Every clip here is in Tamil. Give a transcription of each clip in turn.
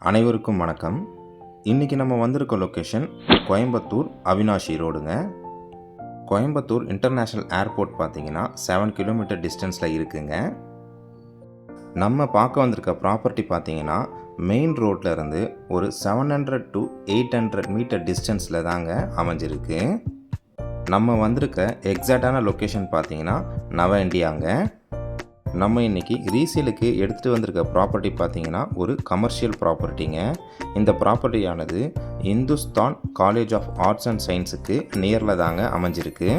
அனைவருக்கும் வணக்கம். இன்றைக்கி நம்ம வந்திருக்க லொக்கேஷன் கோயம்புத்தூர் அவினாஷி ரோடுங்க. கோயம்புத்தூர் இன்டர்நேஷ்னல் ஏர்போர்ட் பார்த்திங்கன்னா 7 கிலோமீட்டர் டிஸ்டன்ஸில் இருக்குங்க. நம்ம பார்க்க வந்திருக்க ப்ராப்பர்ட்டி பார்த்திங்கன்னா மெயின் ரோட்டில் இருந்து ஒரு 700 to 800 மீட்டர் டிஸ்டன்ஸில் தாங்க அமைஞ்சிருக்கு. நம்ம வந்திருக்க எக்ஸாக்டான லொக்கேஷன் பார்த்திங்கன்னா நவ இண்டியாங்க. நம்ம இன்றைக்கி ரீசேலுக்கு எடுத்துகிட்டு வந்திருக்க ப்ராப்பர்ட்டி பார்த்திங்கன்னா ஒரு கமர்ஷியல் ப்ராப்பர்ட்டிங்க. இந்த ப்ராப்பர்ட்டியானது Hindustan college of arts and சயின்ஸுக்கு நியரில் தாங்க அமைஞ்சிருக்கு.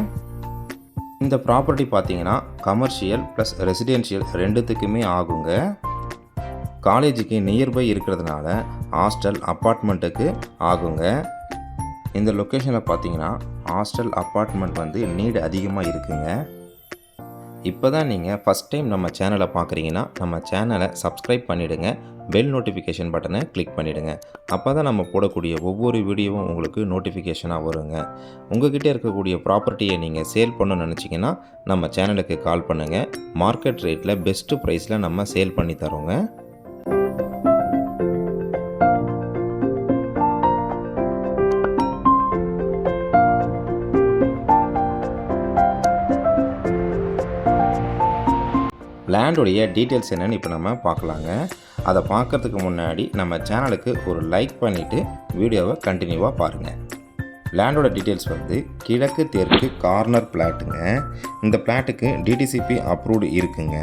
இந்த ப்ராப்பர்ட்டி பார்த்திங்கன்னா கமர்ஷியல் ப்ளஸ் ரெசிடென்ஷியல் ரெண்டுத்துக்குமே ஆகுங்க. காலேஜுக்கு நியர்பை இருக்கிறதுனால ஹாஸ்டல் அப்பார்ட்மெண்ட்டுக்கு ஆகுங்க. இந்த லொக்கேஷனில் பார்த்திங்கன்னா ஹாஸ்டல் அப்பார்ட்மெண்ட் நீடு அதிகமாக இருக்குங்க. இப்போ தான் நீங்கள் ஃபஸ்ட் டைம் நம்ம சேனலை பார்க்குறீங்கன்னா நம்ம சேனலை சப்ஸ்கிரைப் பண்ணிவிடுங்க. பெல் நோட்டிஃபிகேஷன் பட்டனை கிளிக் பண்ணிவிடுங்க. அப்போ தான் நம்ம போடக்கூடிய ஒவ்வொரு வீடியோவும் உங்களுக்கு நோட்டிஃபிகேஷனாக வருங்க. உங்கள்கிட்ட இருக்கக்கூடிய ப்ராப்பர்ட்டியை நீங்கள் சேல் பண்ணணும்னு நினச்சிங்கன்னா நம்ம சேனலுக்கு கால் பண்ணுங்கள். மார்க்கெட் ரேட்டில் பெஸ்ட்டு ப்ரைஸில் நம்ம சேல் பண்ணி தரோங்க. லேண்டோடைய டீட்டெயில்ஸ் என்னென்னு இப்போ நம்ம பார்க்கலாங்க. அதை பார்க்குறதுக்கு முன்னாடி நம்ம சேனலுக்கு ஒரு லைக் பண்ணிவிட்டு வீடியோவை கண்டினியூவாக பாருங்கள். லேண்டோட டீட்டெயில்ஸ் கிழக்கு தெற்கு கார்னர் பிளாட்டுங்க. இந்த பிளாட்டுக்கு டிடிசிபி அப்ரூவ்டு இருக்குங்க.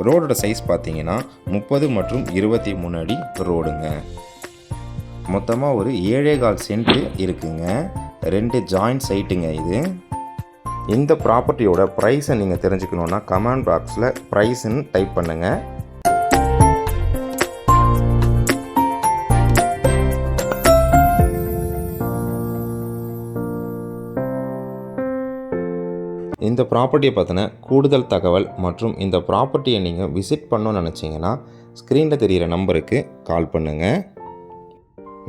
ரோடோட சைஸ் பார்த்தீங்கன்னா 30 மற்றும் 23 அடி ரோடுங்க. மொத்தமாக ஒரு 7.25 சென்ட் இருக்குங்க. 2 ஜாயிண்ட் சைட்டுங்க இது. இந்த ப்ராப்பர்ட்டியோட ப்ரைஸை நீங்கள் தெரிஞ்சுக்கணுன்னா கமெண்ட் பாக்ஸில் ப்ரைஸ்ன்னு டைப் பண்ணுங்கள். இந்த ப்ராப்பர்ட்டியை பற்றின கூடுதல் தகவல் மற்றும் இந்த ப்ராப்பர்ட்டியை நீங்கள் விசிட் பண்ணணும்னு நினச்சிங்கன்னா ஸ்க்ரீனில் தெரிகிற நம்பருக்கு கால் பண்ணுங்கள்.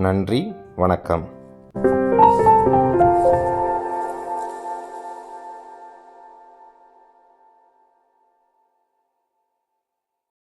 நன்றி, வணக்கம்.